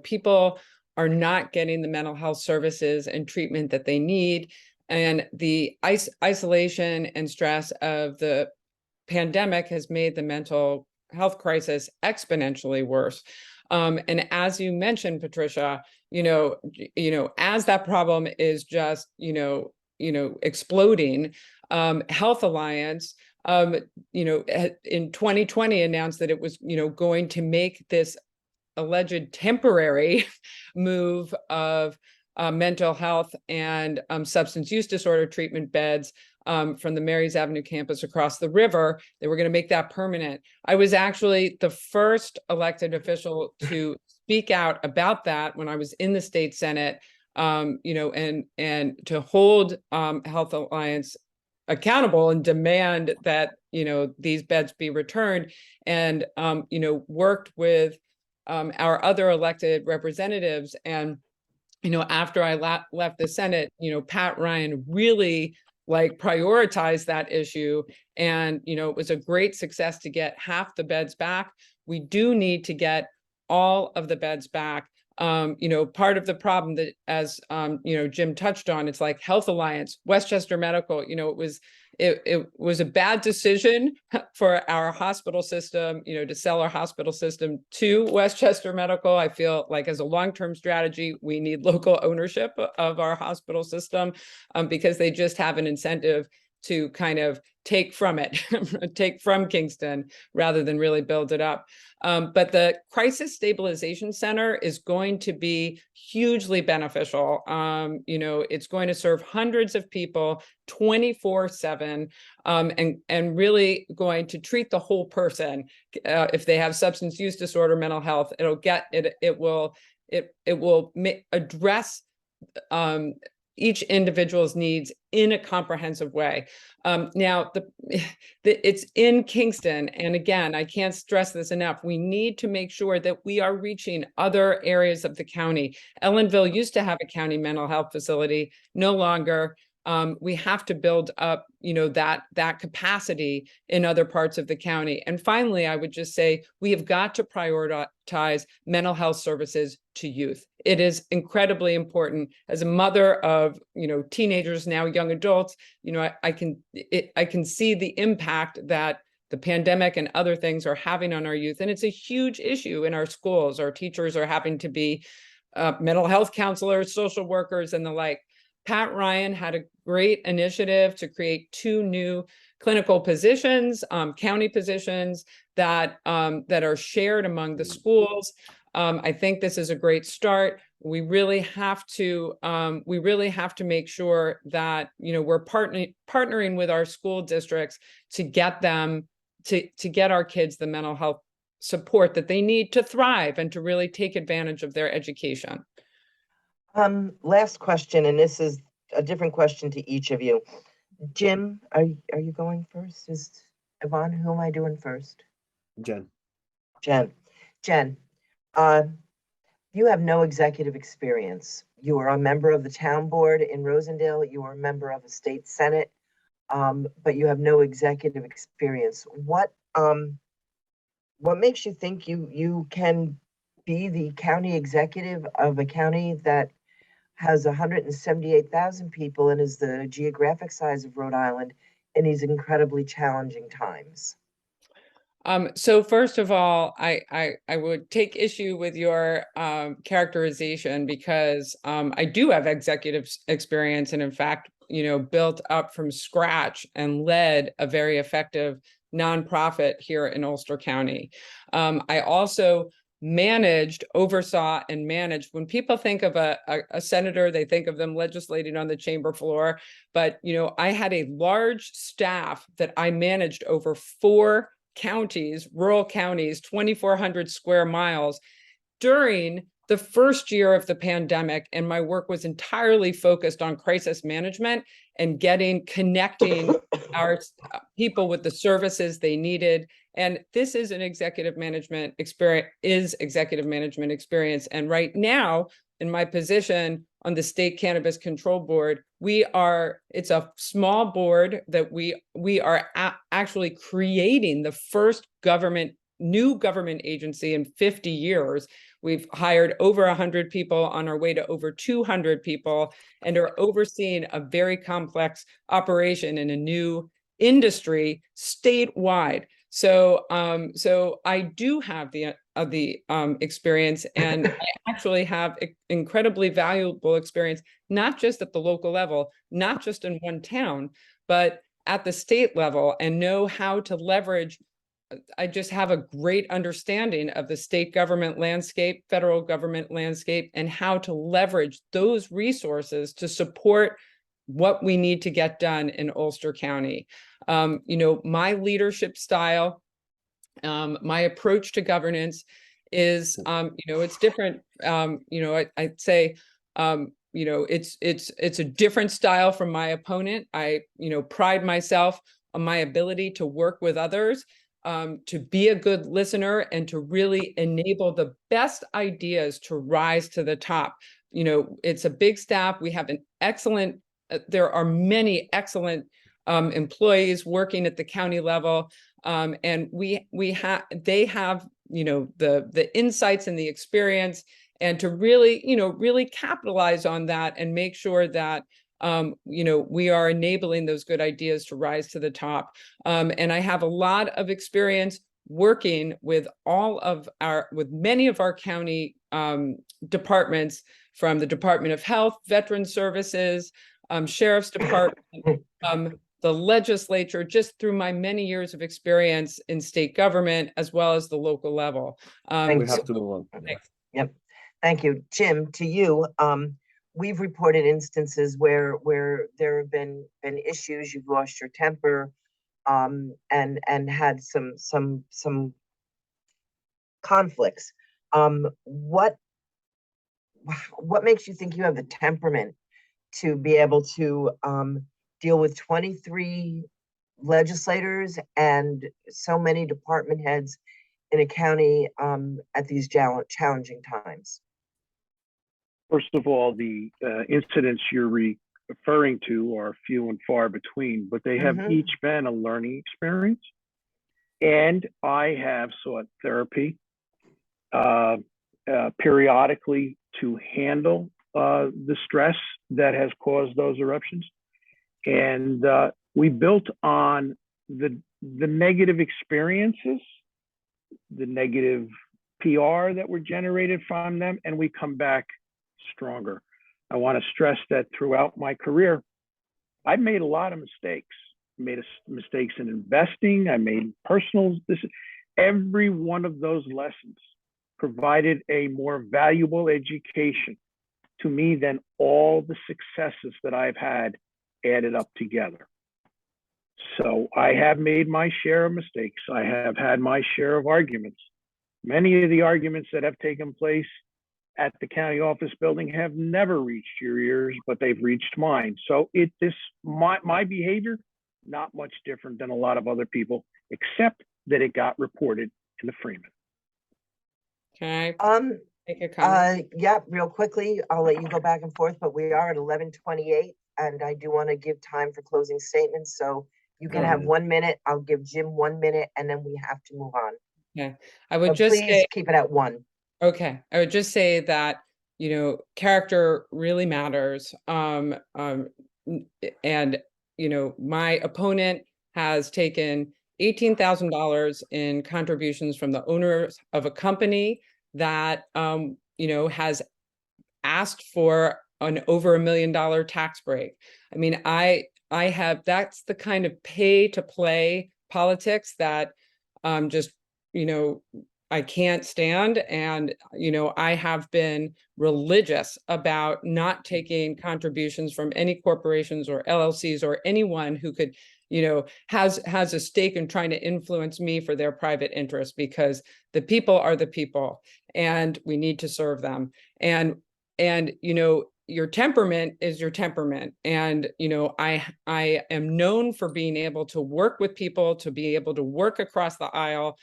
People are not getting the mental health services and treatment that they need, and the isolation and stress of the pandemic has made the mental health crisis exponentially worse. And as you mentioned, Patricia, as that problem is just, exploding, Health Alliance, in 2020 announced that it was, going to make this alleged temporary move of mental health and substance use disorder treatment beds from the Marys Avenue campus across the river. They were going to make that permanent. I was actually the first elected official to speak out about that when I was in the state Senate, and to hold Health Alliance accountable and demand that, these beds be returned, and, worked with our other elected representatives. And, after I left the Senate, Pat Ryan really prioritized that issue. And, it was a great success to get half the beds back. We do need to get all of the beds back. Part of the problem that, as Jim touched on, it's like Health Alliance, Westchester Medical, it was a bad decision for our hospital system, to sell our hospital system to Westchester Medical. I feel like as a long-term strategy, we need local ownership of our hospital system, because they just have an incentive to kind of take from it, take from Kingston rather than really build it up. But the Crisis Stabilization Center is going to be hugely beneficial. It's going to serve hundreds of people 24/7, and really going to treat the whole person. If they have substance use disorder, mental health, it will address each individual's needs in a comprehensive way. Now, it's in Kingston. And again, I can't stress this enough. We need to make sure that we are reaching other areas of the county. Ellenville used to have a county mental health facility, no longer. We have to build up, that capacity in other parts of the county. And finally, I would just say we have got to prioritize mental health services to youth. It is incredibly important. As a mother of, teenagers, now young adults, I can see the impact that the pandemic and other things are having on our youth. And it's a huge issue in our schools. Our teachers are having to be mental health counselors, social workers, and the like. Pat Ryan had a great initiative to create 2 new clinical positions, county positions that are shared among the schools. I think this is a great start. We really have to make sure that we're partnering with our school districts to get them to get our kids the mental health support that they need to thrive and to really take advantage of their education. Last question, and this is a different question to each of you. Jim, are you going first? Is Yvonne, who am I doing first? Jen. Jen, you have no executive experience. You were a member of the town board in Rosendale. You were a member of a state senate, but you have no executive experience. What makes you think you can be the county executive of a county that has 178,000 people and is the geographic size of Rhode Island in these incredibly challenging times? So first of all, I would take issue with your characterization, because I do have executive experience, and in fact, built up from scratch and led a very effective nonprofit here in Ulster County. I also oversaw and managed. When people think of a senator, they think of them legislating on the chamber floor. But, I had a large staff that I managed over 4 counties, rural counties, 2,400 square miles during the first year of the pandemic. And my work was entirely focused on crisis management and connecting our people with the services they needed. And this is an executive management experience. And right now, in my position on the State Cannabis Control Board, it's a small board that we are actually creating the first new government agency in 50 years. We've hired over 100 people, on our way to over 200 people, and are overseeing a very complex operation in a new industry statewide. So I do have the experience, and I actually have incredibly valuable experience, not just at the local level, not just in one town, but at the state level, and know how to leverage. I just have a great understanding of the state government landscape, federal government landscape, and how to leverage those resources to support what we need to get done in Ulster County. My leadership style, my approach to governance is, it's different. I'd say, it's a different style from my opponent. I, pride myself on my ability to work with others, to be a good listener, and to really enable the best ideas to rise to the top. It's a big staff. We have an excellent, there are many excellent employees working at the county level. And they have, the insights and the experience, and to really capitalize on that and make sure that we are enabling those good ideas to rise to the top. And I have a lot of experience working with many of our county departments, from the Department of Health, Veteran Services, Sheriff's Department, the legislature, just through my many years of experience in state government, as well as the local level. We have to move on. Thanks. Yep. Thank you. Jim, to you, we've reported instances where there have been issues, you've lost your temper, and had some conflicts. What makes you think you have the temperament to be able to deal with 23 legislators and so many department heads in a county at these challenging times? First of all, the incidents you're referring to are few and far between, but they have each been a learning experience. And I have sought therapy periodically to handle the stress that has caused those eruptions. And we built on the negative experiences, the negative PR that were generated from them, and we come back stronger. I want to stress that throughout my career, I've made a lot of mistakes. I made mistakes in investing. I made personal. Every one of those lessons provided a more valuable education to me than all the successes that I've had added up together. So I have made my share of mistakes. I have had my share of arguments. Many of the arguments that have taken place at the county office building have never reached your ears, but they've reached mine. So my behavior, not much different than a lot of other people, except that it got reported in the Freeman. Can I make a comment? Yeah, real quickly, I'll let you go back and forth, but we are at 11:28, and I do want to give time for closing statements. So you can have 1 minute. I'll give Jim 1 minute, and then we have to move on. Yeah, I would So just please say, keep it at 1. okay, I would just say that, character really matters. And, my opponent has taken $18,000 in contributions from the owners of a company that, has asked for an over $1 million tax break. I mean, that's the kind of pay to play politics that I can't stand. And, I have been religious about not taking contributions from any corporations or LLCs or anyone who could, has a stake in trying to influence me for their private interests, because the people are the people and we need to serve them. And your temperament is your temperament. And, I am known for being able to work with people, to be able to work across the aisle,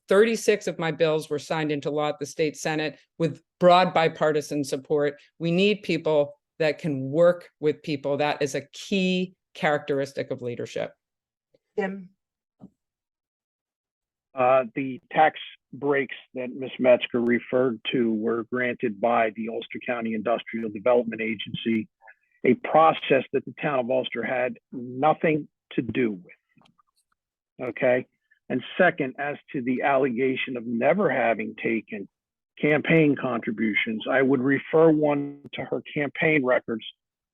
36 of my bills were signed into law at the state Senate with broad bipartisan support. We need people that can work with people. That is a key characteristic of leadership. Jim? The tax breaks that Ms. Metzger referred to were granted by the Ulster County Industrial Development Agency, a process that the town of Ulster had nothing to do with. Okay. And second, as to the allegation of never having taken campaign contributions, I would refer one to her campaign records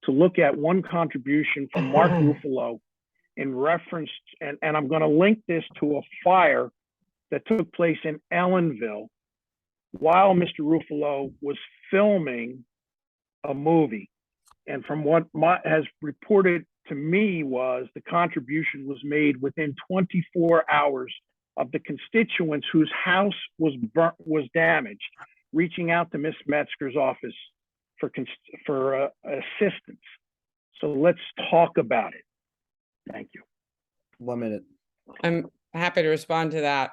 to look at one contribution from Mark Ruffalo in reference, and I'm going to link this to a fire that took place in Ellenville while Mr. Ruffalo was filming a movie. And from what has reported to me was the contribution was made within 24 hours of the constituents whose house was damaged, reaching out to Ms. Metzger's office for assistance. So let's talk about it. Thank you. 1 minute. I'm happy to respond to that.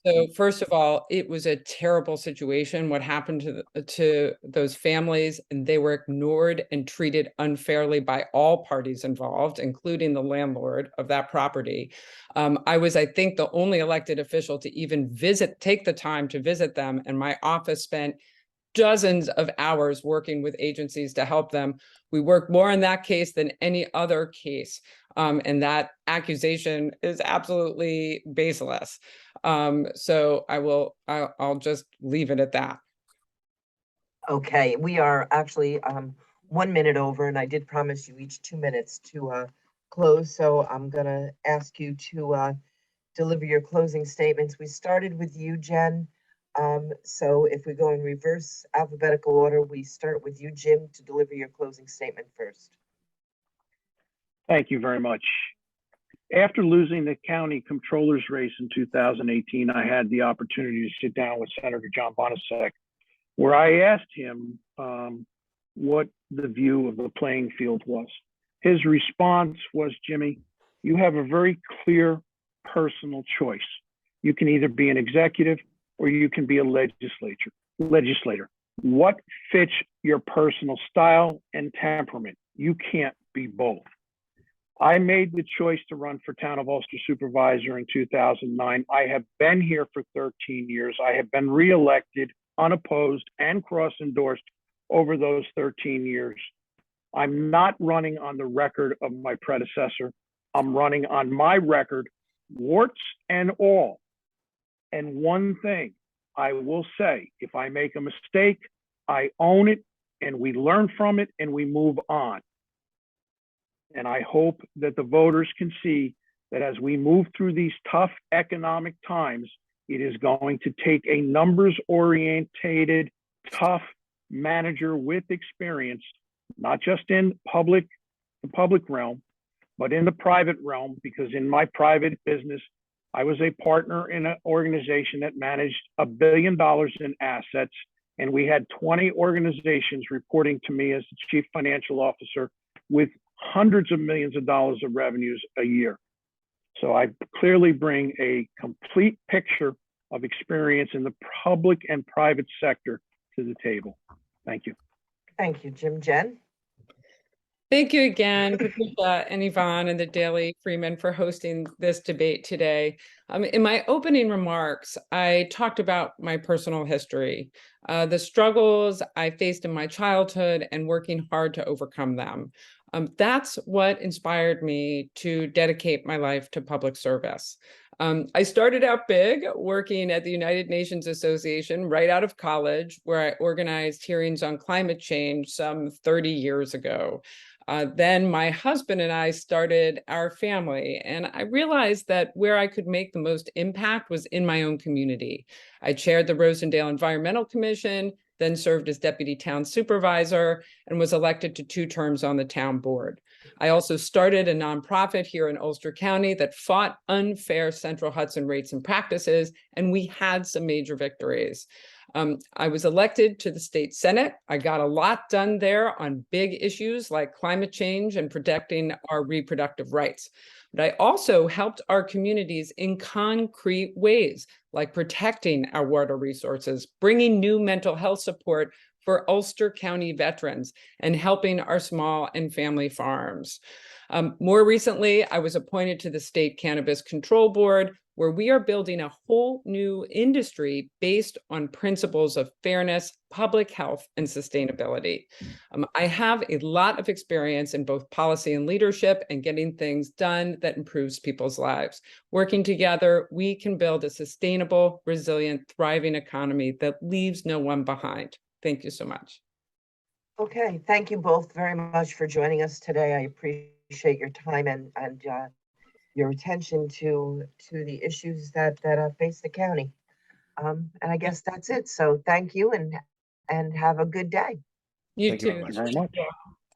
So first of all, it was a terrible situation. What happened to those families, and they were ignored and treated unfairly by all parties involved, including the landlord of that property. I was, I think, the only elected official to even take the time to visit them, and my office spent dozens of hours working with agencies to help them. We worked more in that case than any other case. And that accusation is absolutely baseless. So I'll just leave it at that. Okay, we are actually 1 minute over, and I did promise you each 2 minutes to close. So I'm gonna ask you to deliver your closing statements. We started with you, Jen. So if we go in reverse alphabetical order, we start with you, Jim, to deliver your closing statement first. Thank you very much. After losing the county comptroller's race in 2018, I had the opportunity to sit down with Senator John Bonasek, where I asked him what the view of the playing field was. His response was, Jimmy, you have a very clear personal choice. You can either be an executive or you can be a legislator. What fits your personal style and temperament? You can't be both. I made the choice to run for Town of Ulster Supervisor in 2009. I have been here for 13 years. I have been reelected, unopposed, and cross-endorsed over those 13 years. I'm not running on the record of my predecessor. I'm running on my record, warts and all. And one thing I will say, if I make a mistake, I own it and we learn from it and we move on. And I hope that the voters can see that as we move through these tough economic times, it is going to take a numbers-oriented, tough manager with experience, not just in the public realm, but in the private realm, because in my private business, I was a partner in an organization that managed $1 billion in assets, and we had 20 organizations reporting to me as the chief financial officer with hundreds of millions of dollars of revenues a year. So I clearly bring a complete picture of experience in the public and private sector to the table. Thank you. Thank you, Jim. Jen? Thank you again, Patricia and Yvonne and the Daily Freeman for hosting this debate today. In my opening remarks, I talked about my personal history, the struggles I faced in my childhood and working hard to overcome them. That's what inspired me to dedicate my life to public service. I started out big, working at the United Nations Association right out of college, where I organized hearings on climate change some 30 years ago. Then my husband and I started our family, and I realized that where I could make the most impact was in my own community. I chaired the Rosendale Environmental Commission, then served as deputy town supervisor, and was elected to 2 terms on the town board. I also started a nonprofit here in Ulster County that fought unfair Central Hudson rates and practices, and we had some major victories. I was elected to the state Senate. I got a lot done there on big issues like climate change and protecting our reproductive rights. But I also helped our communities in concrete ways, like protecting our water resources, bringing new mental health support for Ulster County veterans, and helping our small and family farms. More recently, I was appointed to the State Cannabis Control Board, where we are building a whole new industry based on principles of fairness, public health, and sustainability. I have a lot of experience in both policy and leadership and getting things done that improves people's lives. Working together, we can build a sustainable, resilient, thriving economy that leaves no one behind. Thank you so much. Okay, thank you both very much for joining us today. I appreciate your time and your attention to the issues that face the county. And I guess that's it. So thank you and have a good day. You Thank you very too. much. Thank you very much.